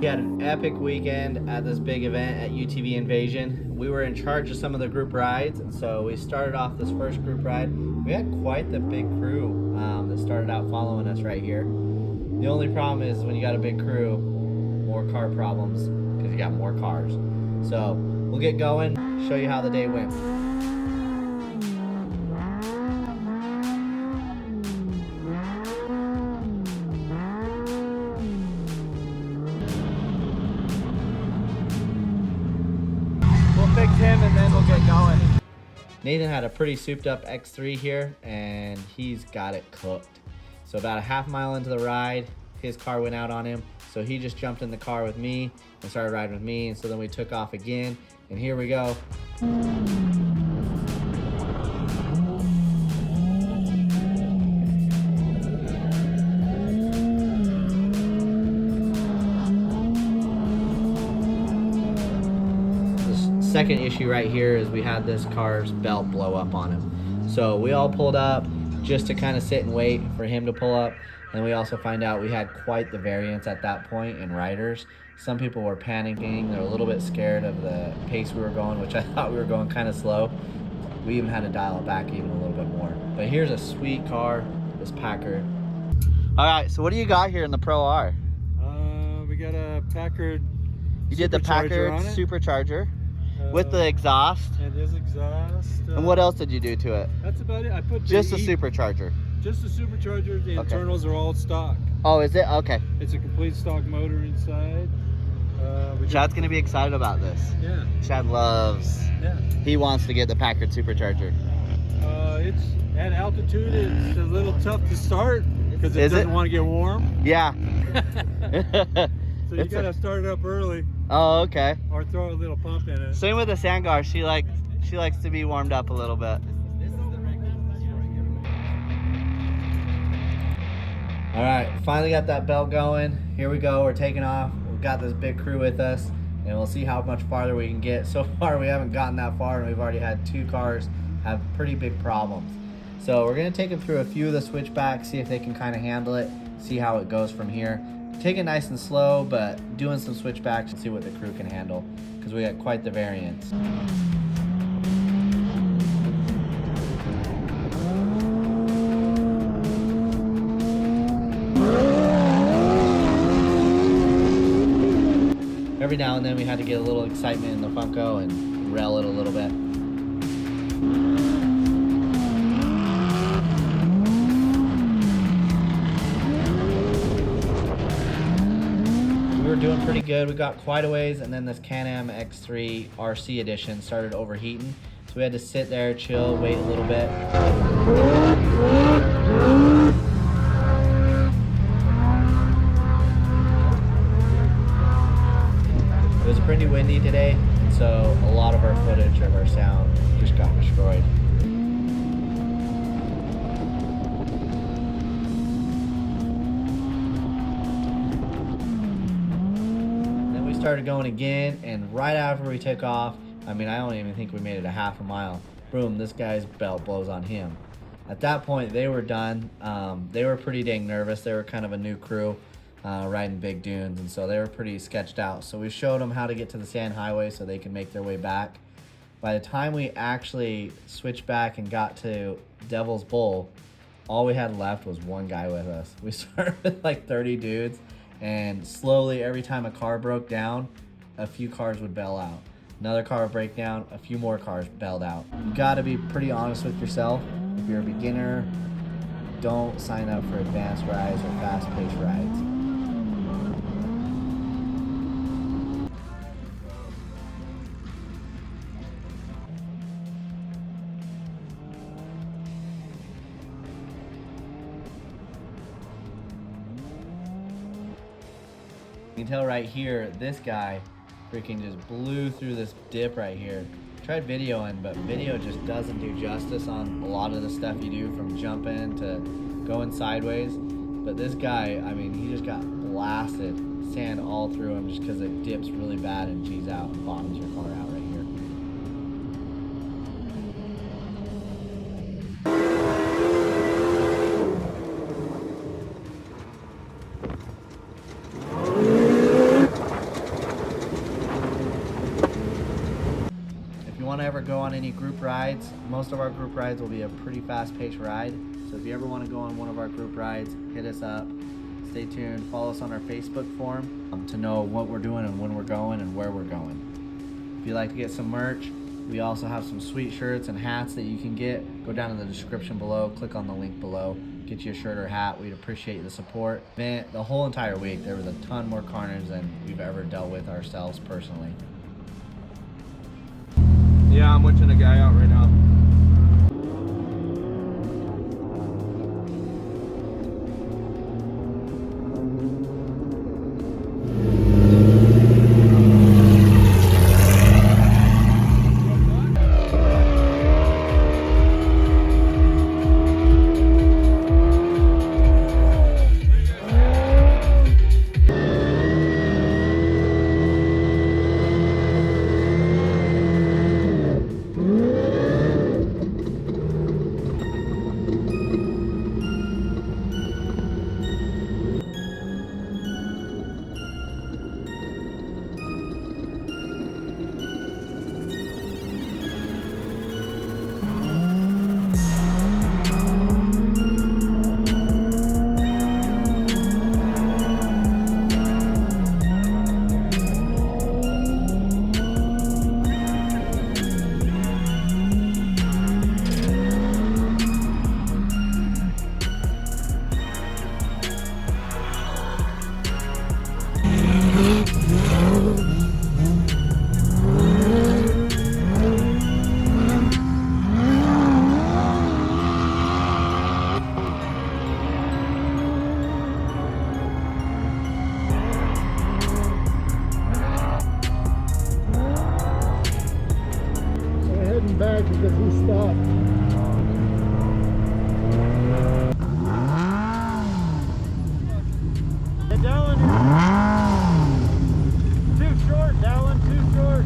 We had an epic weekend at this big event at UTV Invasion. We were in charge of some of the group rides, and so we started off this first group ride. We had quite the big crew that started out following us right here. The only problem is when you got a big crew, more car problems because you got more cars. So we'll get going, show you how the day went. Fix him and then we'll get going. Nathan had a pretty souped up X3 here and he's got it cooked. So about a half mile into the ride, his car went out on him. So he just jumped in the car with me and started riding with me. And so then we took off again and here we go. Second issue right here is we had this car's belt blow up on him. So we all pulled up just to kind of sit and wait for him to pull up. And we also find out we had quite the variance at that point in riders. Some people were panicking. They're a little bit scared of the pace we were going, which I thought we were going kind of slow. We even had to dial it back even a little bit more. But here's a sweet car, this Packard. All right, so what do you got here in the Pro R? We got a Packard. You did the Packard Supercharger. With the exhaust. And his exhaust. And what else did you do to it? That's about it. I put just the supercharger. Just the supercharger. The internals are all stock. Oh, is it? Okay. It's a complete stock motor inside. Chad's gonna be excited about this. Yeah. Chad loves. Yeah. He wants to get the Packard supercharger. It's at altitude. It's a little tough to start because it doesn't want to get warm. Yeah. So you gotta start it up early. Oh, okay. Or throw a little pump in it. Same with the Sandgar. She likes to be warmed up a little bit. All right, finally got that belt going. Here we go. We're taking off. We've got this big crew with us, and we'll see how much farther we can get. So far, we haven't gotten that far, and we've already had 2 cars have pretty big problems. So we're gonna take them through a few of the switchbacks, see if they can kind of handle it, see how it goes from here. Take it nice and slow, but doing some switchbacks and see what the crew can handle, because we got quite the variance. Every now and then we had to get a little excitement in the Funko and rail it a little bit. We were doing pretty good. We got quite a ways, and then this Can-Am X3 RC edition started overheating. So we had to sit there, chill, wait a little bit. It was pretty windy today, and so a lot of our footage of our sound just got destroyed. Started going again, and right after we took off, I mean, I don't even think we made it a half a mile, boom, this guy's belt blows on him. At that point, they were done. They were pretty dang nervous. They were kind of a new crew riding big dunes, and so they were pretty sketched out. So we showed them how to get to the sand highway so they can make their way back. By the time we actually switched back and got to Devil's Bowl, all we had left was one guy with us. We started with like 30 dudes, and slowly, every time a car broke down, a few cars would bail out. Another car would break down, a few more cars bailed out. You gotta be pretty honest with yourself. If you're a beginner, don't sign up for advanced rides or fast-paced rides. You can tell right here, this guy freaking just blew through this dip right here. Tried videoing, but video just doesn't do justice on a lot of the stuff you do, from jumping to going sideways. But this guy, I mean, he just got blasted, sand all through him, just because it dips really bad and G's out and bottoms your car out right here. ever go on any group rides, most of our group rides will be a pretty fast-paced ride. So if you ever want to go on one of our group rides, hit us up. Stay tuned. Follow us on our Facebook forum to know what we're doing and when we're going and where we're going. If you'd like to get some merch, we also have some sweet shirts and hats that you can get. Go down in the description below, click on the link below, get you a shirt or hat. We'd appreciate the support. The whole entire week, there was a ton more carnage than we've ever dealt with ourselves personally. Yeah, I'm watching a guy out right now. Back because he stopped. Hey, Dallin, too short, Dallin, too short.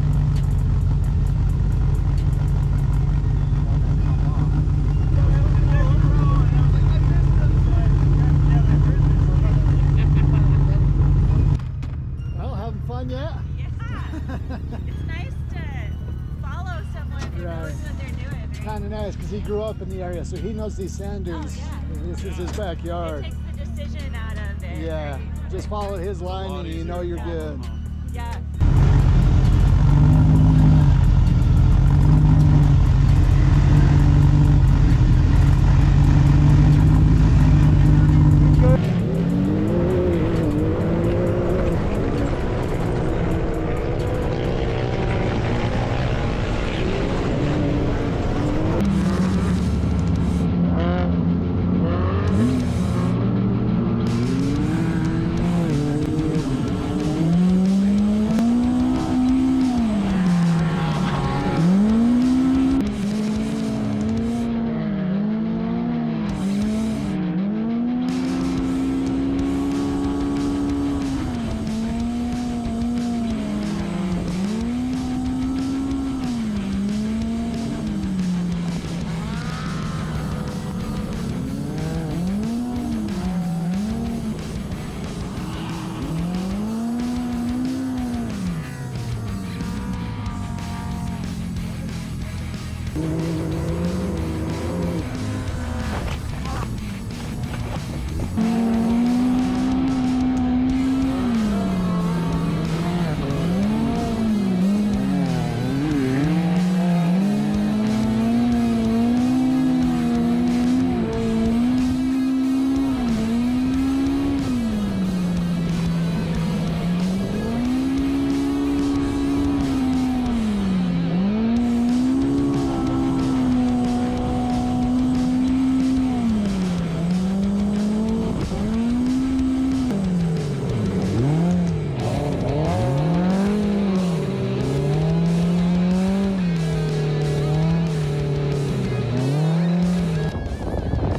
Well, having fun yet? Yeah. It's nice to follow someone who knows what they're doing. Right? Kind of nice because he grew up in the area, so he knows these sand dunes. Oh, yeah. This is his backyard. It takes the decision out of it. Yeah, Right? just follow his line and you know you're good. Yeah.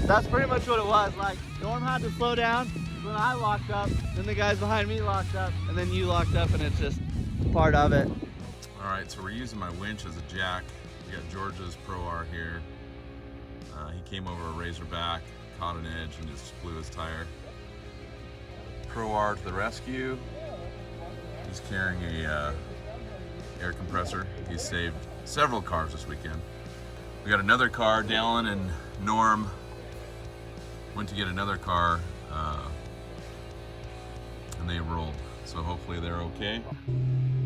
That's pretty much what it was. Like, Norm had to slow down when I locked up, then the guys behind me locked up, and then you locked up, and it's just part of it. All right, so we're using my winch as a jack. We got George's Pro R here. He came over a Razorback, caught an edge, and just blew his tire. Pro R to the rescue. He's carrying a air compressor. He saved several cars this weekend. We got another car. Dallin and Norm went to get another car, and they rolled. So hopefully they're okay.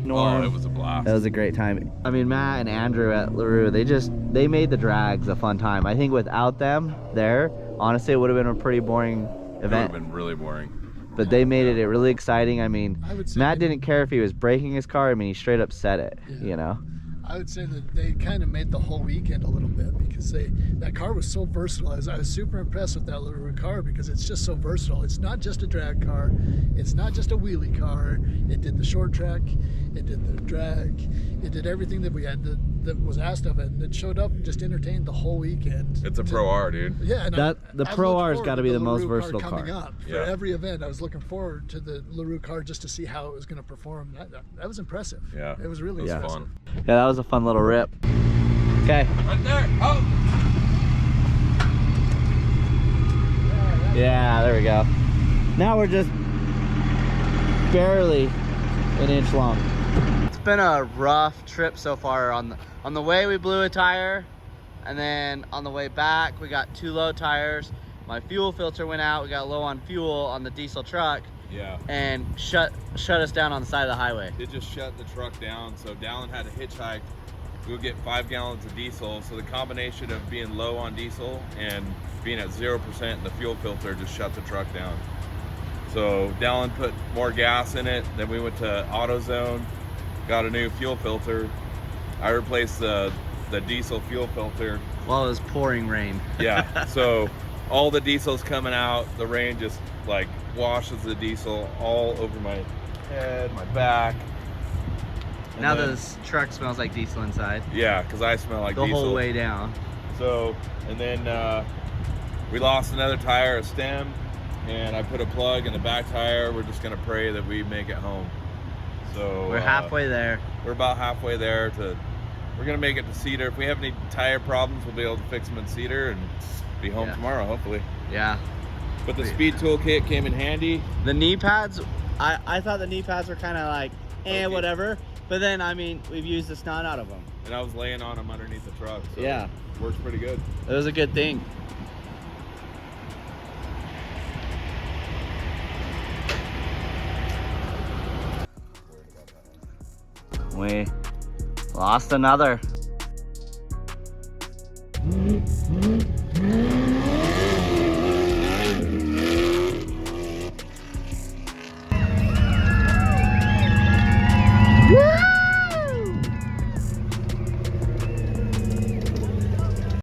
Norm. Oh, it was a blast. That was a great time. I mean, Matt and Andrew at LaRue, they made the drags a fun time. I think without them there, honestly, it would have been a pretty boring event. It would have been really boring. But they made it really exciting. I mean, I would say Matt didn't care if he was breaking his car. I mean, he straight up said it, you know? I would say that they kind of made the whole weekend a little bit because that car was so versatile. I was super impressed with that LaRue car because it's just so versatile. It's not just a drag car. It's not just a wheelie car. It did the short track. It did the drag. It did everything that we had that was asked of it. And it showed up and just entertained the whole weekend. It's a Pro R, dude. Yeah. And The Pro R has got to be the most versatile car. Coming up for every event, I was looking forward to the LaRue car just to see how it was going to perform. That was impressive. Yeah. It was really impressive. Fun. Yeah, that was a fun little rip. Okay. Right there. Oh. Yeah, there we go. Now we're just barely an inch long. It's been a rough trip so far. On the way we blew a tire, and then on the way back we got 2 low tires. My fuel filter went out. We got low on fuel on the diesel truck. Yeah. And shut us down on the side of the highway. It just shut the truck down, so Dallin had to hitchhike. We'll get 5 gallons of diesel. So the combination of being low on diesel and being at 0% in the fuel filter just shut the truck down. So Dallin put more gas in it. Then we went to AutoZone, got a new fuel filter. I replaced the diesel fuel filter. While it was pouring rain. Yeah, so all the diesel's coming out. The rain just like washes the diesel all over my head, my back. And now then, this truck smells like diesel inside. yeah, because I smell like the diesel. whole way down. So, and then we lost another tire, a stem, and I put a plug in the back tire. We're just gonna pray that we make it home. So We're halfway there. We're about halfway there. We're gonna make it to Cedar. If we have any tire problems, we'll be able to fix them in Cedar and be home tomorrow, hopefully. Yeah. But the speed toolkit came in handy. The knee pads, I thought the knee pads were kind of like, Okay. whatever. But then, I mean, we've used the snot out of them. And I was laying on them underneath the truck. So Yeah. Works pretty good. It was a good thing. We lost another.